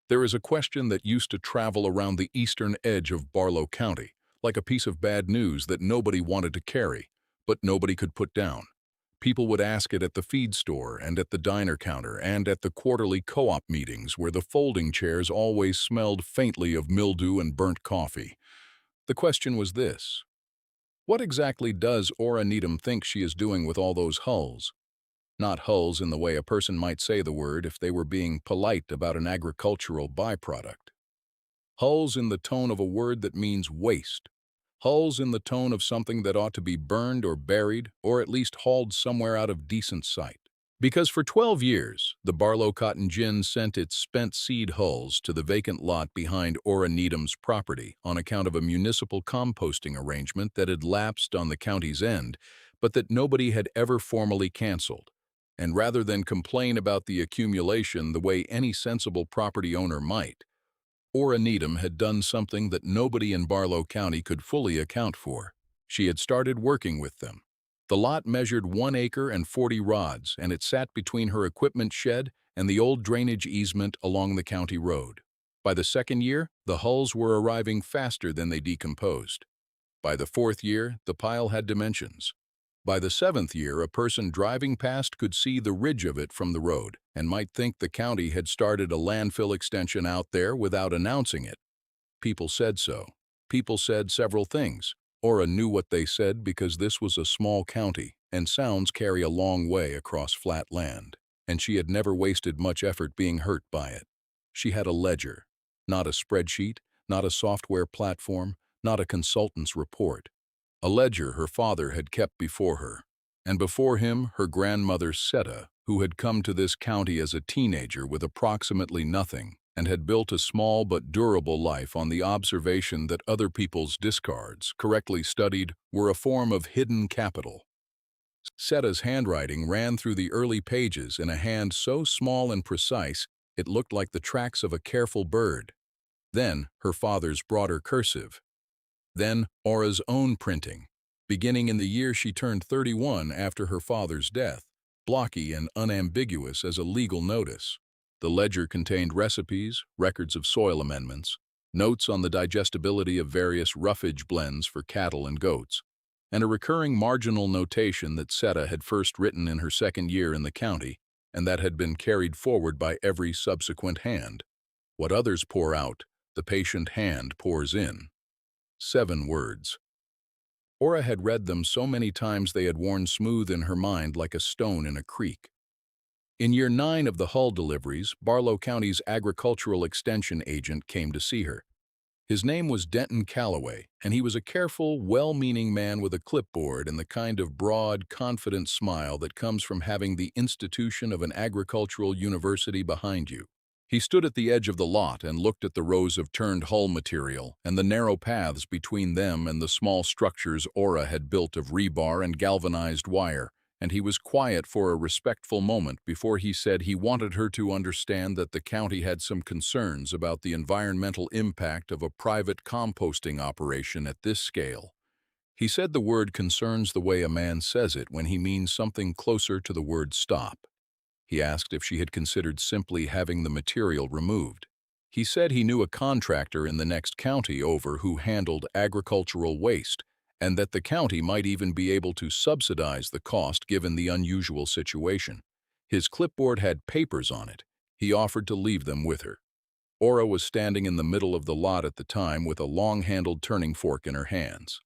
There is a question that used to travel around the eastern edge of Barlow County, like a piece of bad news that nobody wanted to carry, but nobody could put down. People would ask it at the feed store and at the diner counter and at the quarterly co-op meetings where the folding chairs always smelled faintly of mildew and burnt coffee. The question was this: what exactly does Ora Needham think she is doing with all those hulls? Not hulls in the way a person might say the word if they were being polite about an agricultural byproduct. Hulls in the tone of a word that means waste. Hulls in the tone of something that ought to be burned or buried or at least hauled somewhere out of decent sight. Because for 12 years, the Barlow Cotton Gin sent its spent seed hulls to the vacant lot behind Ora Needham's property on account of a municipal composting arrangement that had lapsed on the county's end, but that nobody had ever formally canceled. And rather than complain about the accumulation the way any sensible property owner might, Ora Needham had done something that nobody in Barlow County could fully account for. She had started working with them. The lot measured 1 acre and 40 rods, and it sat between her equipment shed and the old drainage easement along the county road. By the second year, the hulls were arriving faster than they decomposed. By the fourth year, the pile had dimensions. By the seventh year, a person driving past could see the ridge of it from the road and might think the county had started a landfill extension out there without announcing it. People said so. People said several things. Ora knew what they said because this was a small county, and sounds carry a long way across flat land, and she had never wasted much effort being hurt by it. She had a ledger, not a spreadsheet, not a software platform, not a consultant's report. A ledger her father had kept before her, and before him her grandmother Seta, who had come to this county as a teenager with approximately nothing and had built a small but durable life on the observation that other people's discards, correctly studied, were a form of hidden capital. Seta's handwriting ran through the early pages in a hand so small and precise it looked like the tracks of a careful bird. Then her father's broader cursive. Then Ora's own printing, beginning in the year she turned 31 after her father's death, blocky and unambiguous as a legal notice. The ledger contained recipes, records of soil amendments, notes on the digestibility of various roughage blends for cattle and goats, and a recurring marginal notation that Seta had first written in her second year in the county and that had been carried forward by every subsequent hand. What others pour out, the patient hand pours in. 7 words. Ora had read them so many times they had worn smooth in her mind like a stone in a creek. In year 9 of the hull deliveries, Barlow County's agricultural extension agent came to see her. His name was Denton Calloway, and he was a careful, well-meaning man with a clipboard and the kind of broad, confident smile that comes from having the institution of an agricultural university behind you. He stood at the edge of the lot and looked at the rows of turned hull material and the narrow paths between them and the small structures Ora had built of rebar and galvanized wire, and he was quiet for a respectful moment before he said he wanted her to understand that the county had some concerns about the environmental impact of a private composting operation at this scale. He said the word concerns the way a man says it when he means something closer to the word stop. He asked if she had considered simply having the material removed. He said he knew a contractor in the next county over who handled agricultural waste, and that the county might even be able to subsidize the cost given the unusual situation. His clipboard had papers on it. He offered to leave them with her. Ora was standing in the middle of the lot at the time with a long-handled turning fork in her hands.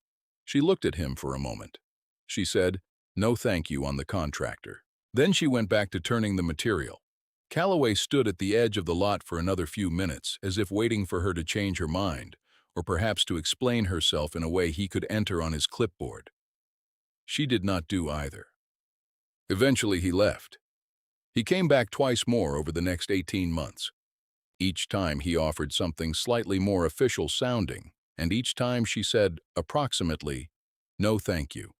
She looked at him for a moment. She said, "No thank you" on the contractor. Then she went back to turning the material. Calloway stood at the edge of the lot for another few minutes, as if waiting for her to change her mind, or perhaps to explain herself in a way he could enter on his clipboard. She did not do either. Eventually he left. He came back twice more over the next 18 months. Each time he offered something slightly more official sounding, and each time she said, approximately, "No thank you."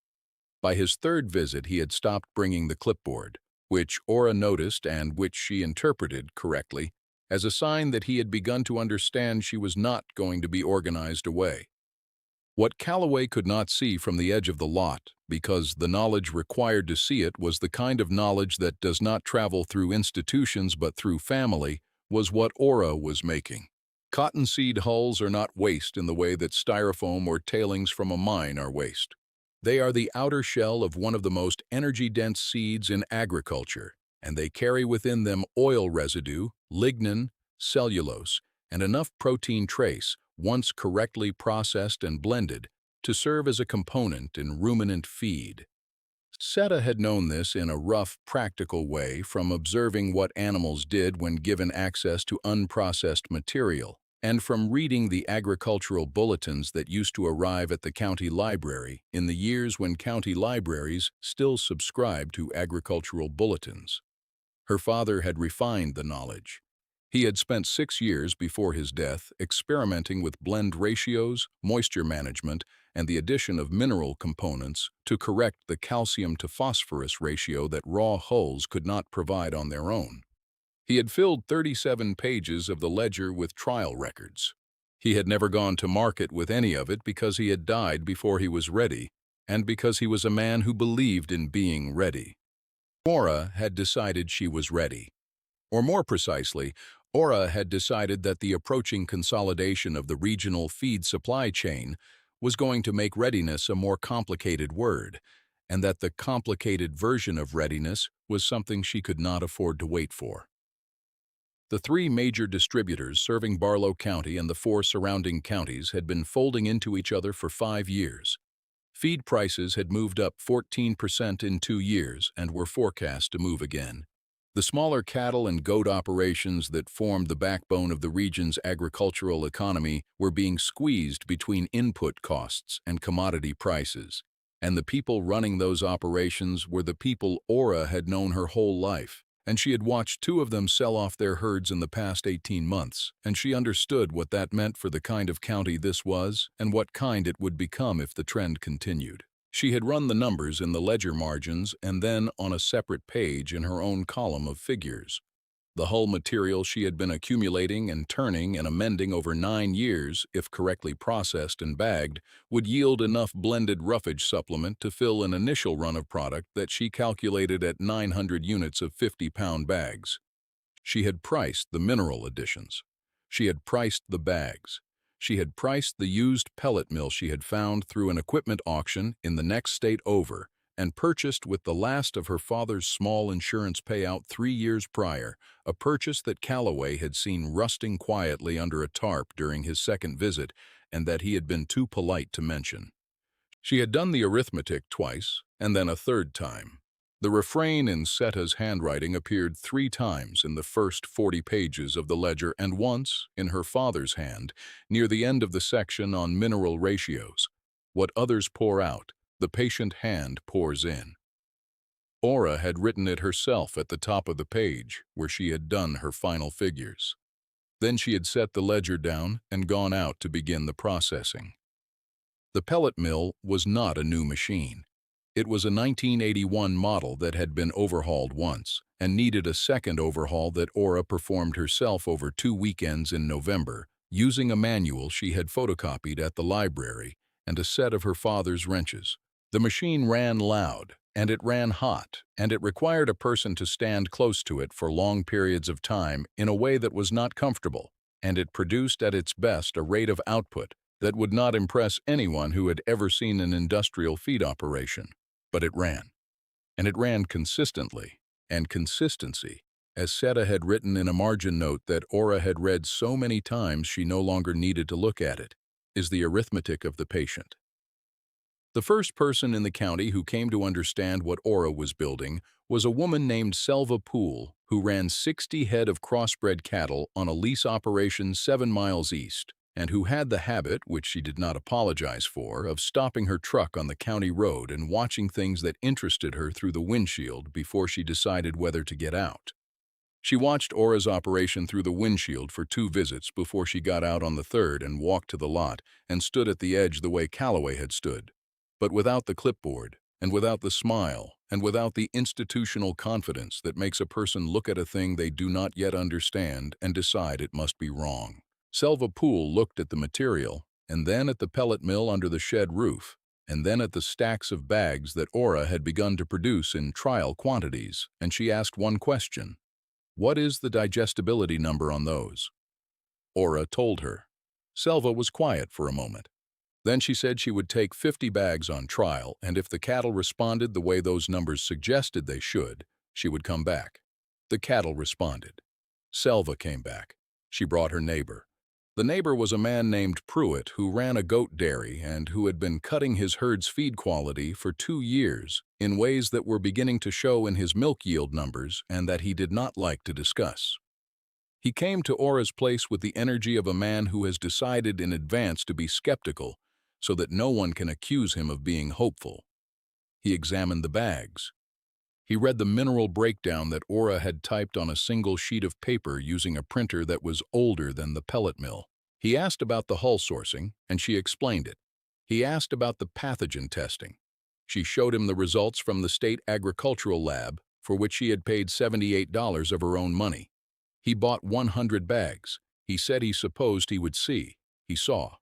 By his third visit he had stopped bringing the clipboard, which Ora noticed and which she interpreted correctly as a sign that he had begun to understand she was not going to be organized away. What Calloway could not see from the edge of the lot, because the knowledge required to see it was the kind of knowledge that does not travel through institutions but through family, was what Aura was making. Cottonseed hulls are not waste in the way that styrofoam or tailings from a mine are waste. They are the outer shell of one of the most energy-dense seeds in agriculture, and they carry within them oil residue, lignin, cellulose, and enough protein trace, once correctly processed and blended, to serve as a component in ruminant feed. Seta had known this in a rough, practical way from observing what animals did when given access to unprocessed material, and from reading the agricultural bulletins that used to arrive at the county library in the years when county libraries still subscribed to agricultural bulletins. Her father had refined the knowledge. He had spent 6 years before his death experimenting with blend ratios, moisture management, and the addition of mineral components to correct the calcium to phosphorus ratio that raw hulls could not provide on their own. He had filled 37 pages of the ledger with trial records. He had never gone to market with any of it because he had died before he was ready, and because he was a man who believed in being ready. Aura had decided she was ready. Or more precisely, Aura had decided that the approaching consolidation of the regional feed supply chain was going to make readiness a more complicated word, and that the complicated version of readiness was something she could not afford to wait for. The 3 major distributors serving Barlow County and the 4 surrounding counties had been folding into each other for 5 years. Feed prices had moved up 14% in 2 years and were forecast to move again. The smaller cattle and goat operations that formed the backbone of the region's agricultural economy were being squeezed between input costs and commodity prices, and the people running those operations were the people Aura had known her whole life, and she had watched 2 of them sell off their herds in the past 18 months, and she understood what that meant for the kind of county this was and what kind it would become if the trend continued. She had run the numbers in the ledger margins and then on a separate page in her own column of figures. The hull material she had been accumulating and turning and amending over 9 years, if correctly processed and bagged, would yield enough blended roughage supplement to fill an initial run of product that she calculated at 900 units of 50-pound bags. She had priced the mineral additions. She had priced the bags. She had priced the used pellet mill she had found through an equipment auction in the next state over, and purchased with the last of her father's small insurance payout 3 years prior, a purchase that Callaway had seen rusting quietly under a tarp during his second visit and that he had been too polite to mention. She had done the arithmetic twice, and then a third time. The refrain in Seta's handwriting appeared 3 times in the first 40 pages of the ledger and once, in her father's hand, near the end of the section on mineral ratios. What others pour out, the patient hand pours in. Aura had written it herself at the top of the page, where she had done her final figures. Then she had set the ledger down and gone out to begin the processing. The pellet mill was not a new machine. It was a 1981 model that had been overhauled once and needed a second overhaul that Aura performed herself over 2 weekends in November, using a manual she had photocopied at the library and a set of her father's wrenches. The machine ran loud, and it ran hot, and it required a person to stand close to it for long periods of time in a way that was not comfortable, and it produced at its best a rate of output that would not impress anyone who had ever seen an industrial feed operation. But it ran. And it ran consistently, and consistency, as Seta had written in a margin note that Aura had read so many times she no longer needed to look at it, is the arithmetic of the patient. The first person in the county who came to understand what Aura was building was a woman named Selva Poole, who ran 60 head of crossbred cattle on a lease operation 7 miles east, and who had the habit, which she did not apologize for, of stopping her truck on the county road and watching things that interested her through the windshield before she decided whether to get out. She watched Aura's operation through the windshield for 2 visits before she got out on the third and walked to the lot and stood at the edge the way Callaway had stood, but without the clipboard, and without the smile, and without the institutional confidence that makes a person look at a thing they do not yet understand and decide it must be wrong. Selva Poole looked at the material, and then at the pellet mill under the shed roof, and then at the stacks of bags that Aura had begun to produce in trial quantities, and she asked one question. What is the digestibility number on those? Ora told her. Selva was quiet for a moment. Then she said she would take 50 bags on trial, and if the cattle responded the way those numbers suggested they should, she would come back. The cattle responded. Selva came back. She brought her neighbor. The neighbor was a man named Pruitt who ran a goat dairy and who had been cutting his herd's feed quality for 2 years in ways that were beginning to show in his milk yield numbers and that he did not like to discuss. He came to Ora's place with the energy of a man who has decided in advance to be skeptical so that no one can accuse him of being hopeful. He examined the bags. He read the mineral breakdown that Ora had typed on a single sheet of paper using a printer that was older than the pellet mill. He asked about the hull sourcing, and she explained it. He asked about the pathogen testing. She showed him the results from the state agricultural lab, for which she had paid $78 of her own money. He bought 100 bags. He said he supposed he would see. He saw.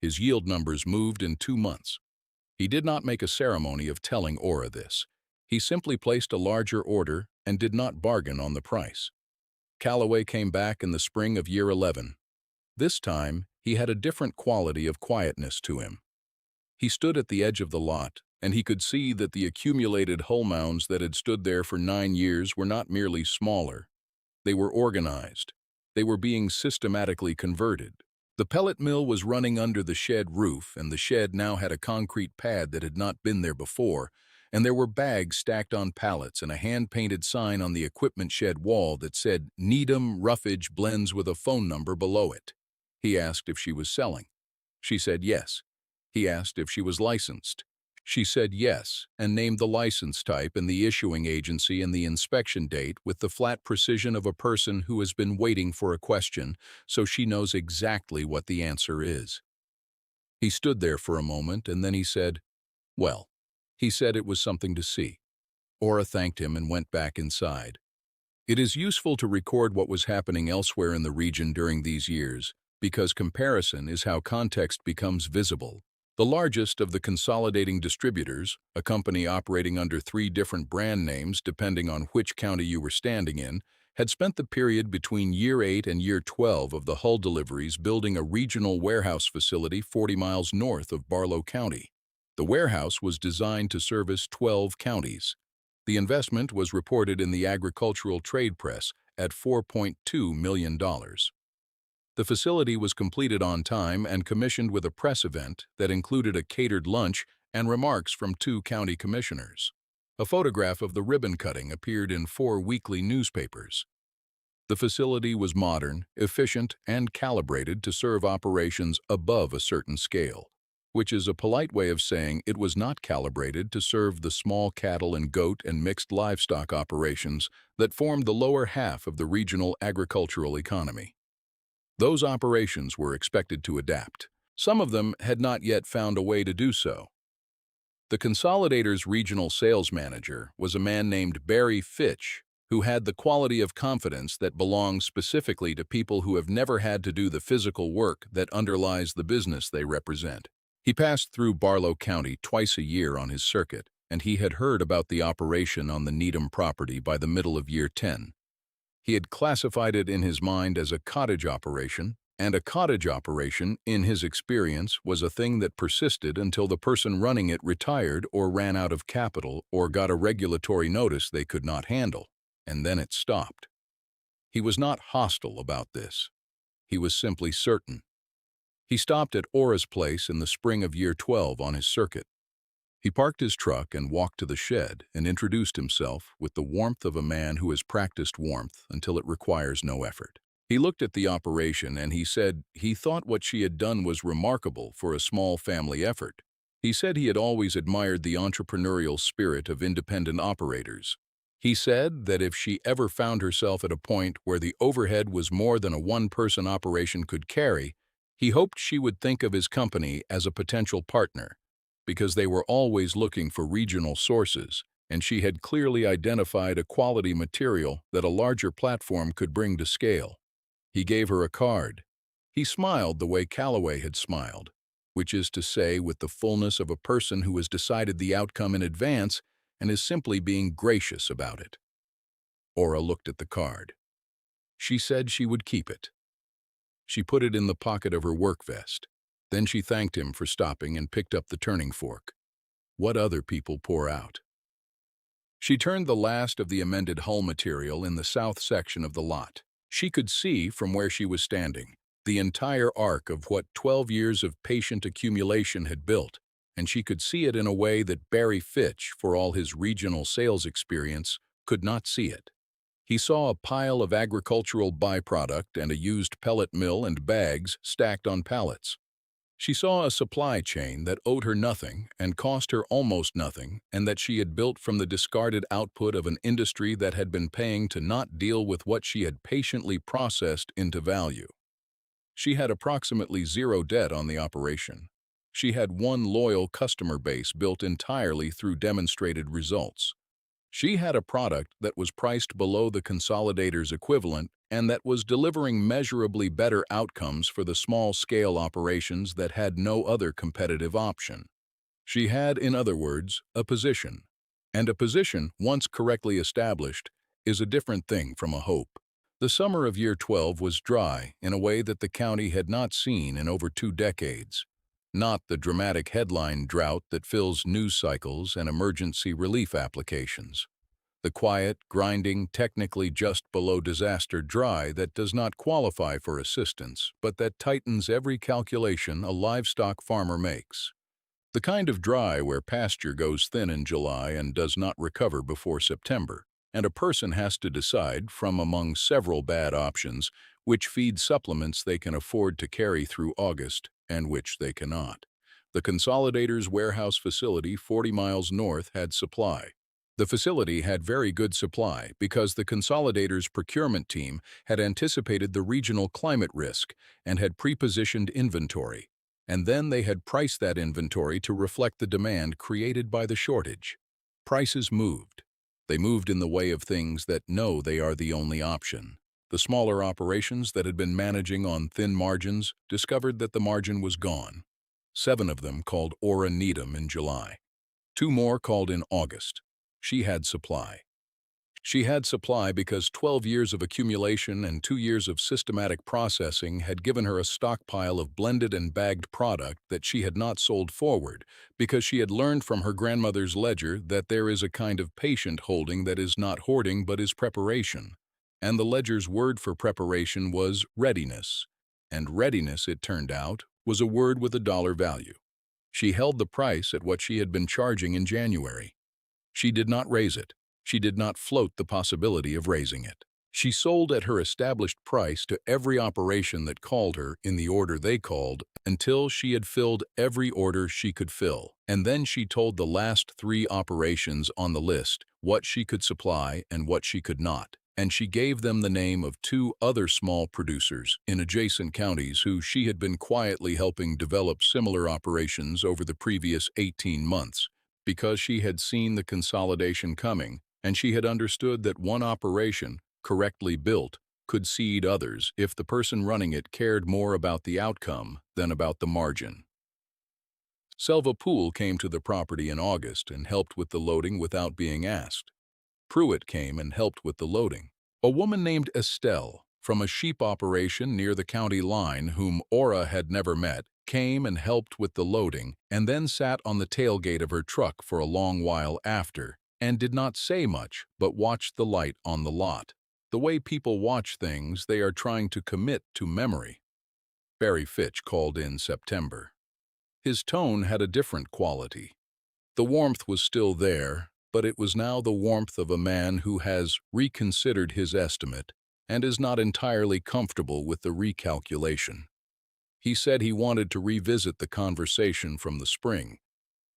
His yield numbers moved in 2 months. He did not make a ceremony of telling Ora this. He simply placed a larger order and did not bargain on the price. Callaway came back in the spring of year 11. This time, he had a different quality of quietness to him. He stood at the edge of the lot, and he could see that the accumulated hull mounds that had stood there for 9 years were not merely smaller. They were organized. They were being systematically converted. The pellet mill was running under the shed roof, and the shed now had a concrete pad that had not been there before, and there were bags stacked on pallets and a hand-painted sign on the equipment shed wall that said Needham Roughage Blends with a phone number below it. He asked if she was selling. She said yes. He asked if she was licensed. She said yes, and named the license type and the issuing agency and the inspection date with the flat precision of a person who has been waiting for a question, so she knows exactly what the answer is. He stood there for a moment, and then he said, well, he said it was something to see. Ora thanked him and went back inside. It is useful to record what was happening elsewhere in the region during these years, because comparison is how context becomes visible. The largest of the consolidating distributors, a company operating under 3 different brand names depending on which county you were standing in, had spent the period between year 8 and year 12 of the hull deliveries building a regional warehouse facility 40 miles north of Barlow County. The warehouse was designed to service 12 counties. The investment was reported in the agricultural trade press at $4.2 million. The facility was completed on time and commissioned with a press event that included a catered lunch and remarks from 2 county commissioners. A photograph of the ribbon cutting appeared in 4 weekly newspapers. The facility was modern, efficient, and calibrated to serve operations above a certain scale, which is a polite way of saying it was not calibrated to serve the small cattle and goat and mixed livestock operations that formed the lower half of the regional agricultural economy. Those operations were expected to adapt. Some of them had not yet found a way to do so. The Consolidator's regional sales manager was a man named Barry Fitch, who had the quality of confidence that belongs specifically to people who have never had to do the physical work that underlies the business they represent. He passed through Barlow County twice a year on his circuit, and he had heard about the operation on the Needham property by the middle of year 10. He had classified it in his mind as a cottage operation, and a cottage operation, in his experience, was a thing that persisted until the person running it retired or ran out of capital or got a regulatory notice they could not handle, and then it stopped. He was not hostile about this. He was simply certain. He stopped at Ora's place in the spring of year 12 on his circuit. He parked his truck and walked to the shed and introduced himself with the warmth of a man who has practiced warmth until it requires no effort. He looked at the operation and he said he thought what she had done was remarkable for a small family effort. He said he had always admired the entrepreneurial spirit of independent operators. He said that if she ever found herself at a point where the overhead was more than a one-person operation could carry, he hoped she would think of his company as a potential partner, because they were always looking for regional sources, and she had clearly identified a quality material that a larger platform could bring to scale. He gave her a card. He smiled the way Callaway had smiled, which is to say with the fullness of a person who has decided the outcome in advance and is simply being gracious about it. Ora looked at the card. She said she would keep it. She put it in the pocket of her work vest. Then she thanked him for stopping and picked up the turning fork. What other people pour out? She turned the last of the amended hull material in the south section of the lot. She could see, from where she was standing, the entire arc of what 12 years of patient accumulation had built, and she could see it in a way that Barry Fitch, for all his regional sales experience, could not see it. He saw a pile of agricultural byproduct and a used pellet mill and bags stacked on pallets. She saw a supply chain that owed her nothing and cost her almost nothing, and that she had built from the discarded output of an industry that had been paying to not deal with what she had patiently processed into value. She had approximately zero debt on the operation. She had one loyal customer base built entirely through demonstrated results. She had a product that was priced below the consolidator's equivalent and that was delivering measurably better outcomes for the small-scale operations that had no other competitive option. She had, in other words, a position. And a position, once correctly established, is a different thing from a hope. The summer of year 12 was dry in a way that the county had not seen in over 2 decades. Not the dramatic headline drought that fills news cycles and emergency relief applications. The quiet, grinding, technically just below disaster dry that does not qualify for assistance, but that tightens every calculation a livestock farmer makes. The kind of dry where pasture goes thin in July and does not recover before September, and a person has to decide, from among several bad options, which feed supplements they can afford to carry through August and which they cannot. The Consolidator's warehouse facility 40 miles north had supply. The facility had very good supply because the Consolidator's procurement team had anticipated the regional climate risk and had pre-positioned inventory, and then they had priced that inventory to reflect the demand created by the shortage. Prices moved. They moved in the way of things that know they are the only option. The smaller operations that had been managing on thin margins discovered that the margin was gone. 7 of them called Ora Needham in July. 2 more called in August. She had supply. She had supply because 12 years of accumulation and 2 years of systematic processing had given her a stockpile of blended and bagged product that she had not sold forward because she had learned from her grandmother's ledger that there is a kind of patient holding that is not hoarding but is preparation. And the ledger's word for preparation was readiness. And readiness, it turned out, was a word with a dollar value. She held the price at what she had been charging in January. She did not raise it. She did not float the possibility of raising it. She sold at her established price to every operation that called her in the order they called until she had filled every order she could fill. And then she told the last 3 operations on the list what she could supply and what she could not. And she gave them the name of 2 other small producers in adjacent counties who she had been quietly helping develop similar operations over the previous 18 months, because she had seen the consolidation coming, and she had understood that one operation, correctly built, could seed others if the person running it cared more about the outcome than about the margin. Selva Poole came to the property in August and helped with the loading without being asked. Pruitt came and helped with the loading. A woman named Estelle, from a sheep operation near the county line whom Ora had never met, came and helped with the loading and then sat on the tailgate of her truck for a long while after and did not say much but watched the light on the lot. The way people watch things they are trying to commit to memory. Barry Fitch called in September. His tone had a different quality. The warmth was still there, but it was now the warmth of a man who has reconsidered his estimate and is not entirely comfortable with the recalculation. He said he wanted to revisit the conversation from the spring.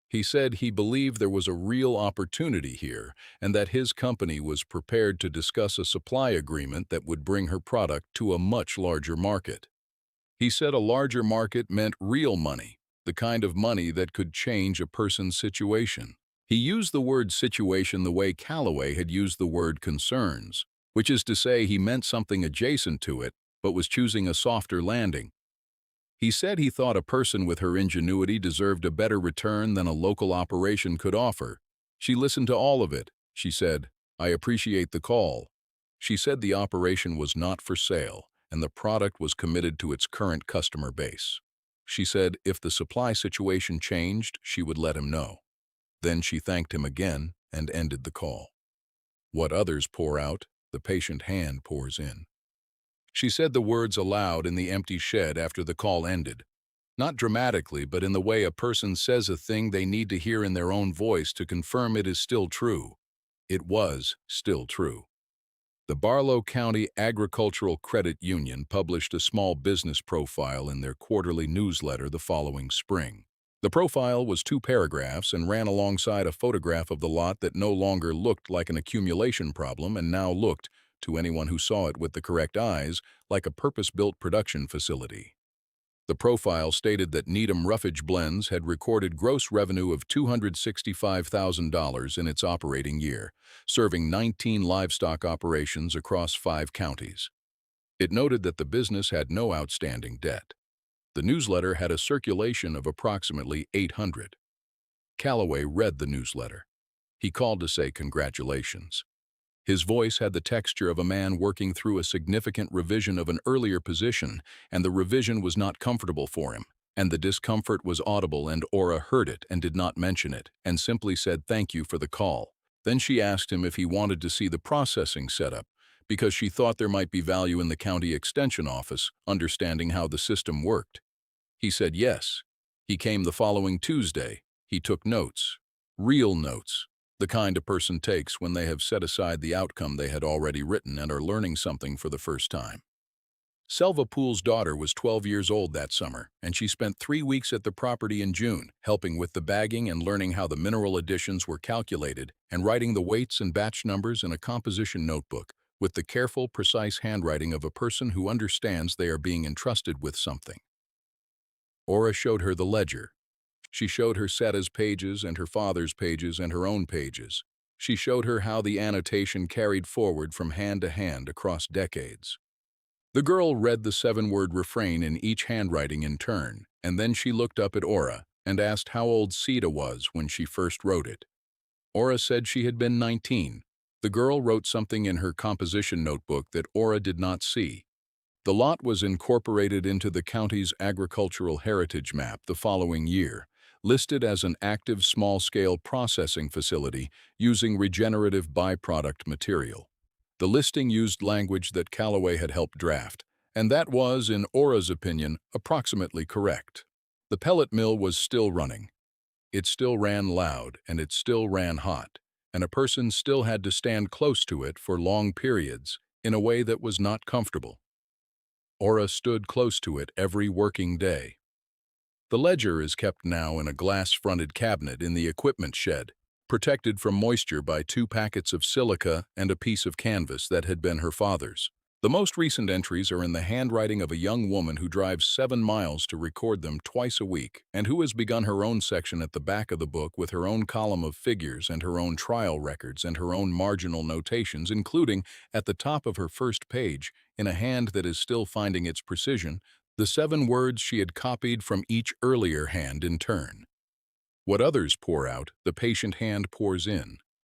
He said he believed there was a real opportunity here and that his company was prepared to discuss a supply agreement that would bring her product to a much larger market. He said a larger market meant real money, the kind of money that could change a person's situation. He used the word situation the way Callaway had used the word concerns, which is to say he meant something adjacent to it, but was choosing a softer landing. He said he thought a person with her ingenuity deserved a better return than a local operation could offer. She listened to all of it. She said, "I appreciate the call." She said the operation was not for sale, and the product was committed to its current customer base. She said if the supply situation changed, she would let him know. Then she thanked him again and ended the call. What others pour out, the patient hand pours in. She said the words aloud in the empty shed after the call ended. Not dramatically, but in the way a person says a thing they need to hear in their own voice to confirm it is still true. It was still true. The Barlow County Agricultural Credit Union published a small business profile in their quarterly newsletter the following spring. The profile was 2 paragraphs and ran alongside a photograph of the lot that no longer looked like an accumulation problem and now looked, to anyone who saw it with the correct eyes, like a purpose-built production facility. The profile stated that Needham Roughage Blends had recorded gross revenue of $265,000 in its operating year, serving 19 livestock operations across 5 counties. It noted that the business had no outstanding debt. The newsletter had a circulation of approximately 800. Calloway read the newsletter. He called to say congratulations. His voice had the texture of a man working through a significant revision of an earlier position, and the revision was not comfortable for him, and the discomfort was audible, and Ora heard it and did not mention it, and simply said thank you for the call. Then she asked him if he wanted to see the processing setup, because she thought there might be value in the county extension office, understanding how the system worked. He said yes. He came the following Tuesday. He took notes. Real notes. The kind a person takes when they have set aside the outcome they had already written and are learning something for the first time. Selva Poole's daughter was 12 years old that summer, and she spent 3 weeks at the property in June, helping with the bagging and learning how the mineral additions were calculated and writing the weights and batch numbers in a composition notebook with the careful, precise handwriting of a person who understands they are being entrusted with something. Ora showed her the ledger. She showed her Setta's pages and her father's pages and her own pages. She showed her how the annotation carried forward from hand to hand across decades. The girl read the 7-word refrain in each handwriting in turn, and then she looked up at Ora and asked how old Sita was when she first wrote it. Ora said she had been 19. The girl wrote something in her composition notebook that Ora did not see. The lot was incorporated into the county's agricultural heritage map the following year, listed as an active small-scale processing facility using regenerative byproduct material. The listing used language that Calloway had helped draft, and that was, in Ora's opinion, approximately correct. The pellet mill was still running. It still ran loud, and it still ran hot, and a person still had to stand close to it for long periods in a way that was not comfortable. Ora stood close to it every working day. The ledger is kept now in a glass-fronted cabinet in the equipment shed, protected from moisture by 2 packets of silica and a piece of canvas that had been her father's. The most recent entries are in the handwriting of a young woman who drives 7 miles to record them twice a week and who has begun her own section at the back of the book with her own column of figures and her own trial records and her own marginal notations, including, at the top of her first page, in a hand that is still finding its precision, the 7 words she had copied from each earlier hand in turn. What others pour out, the patient hand pours in.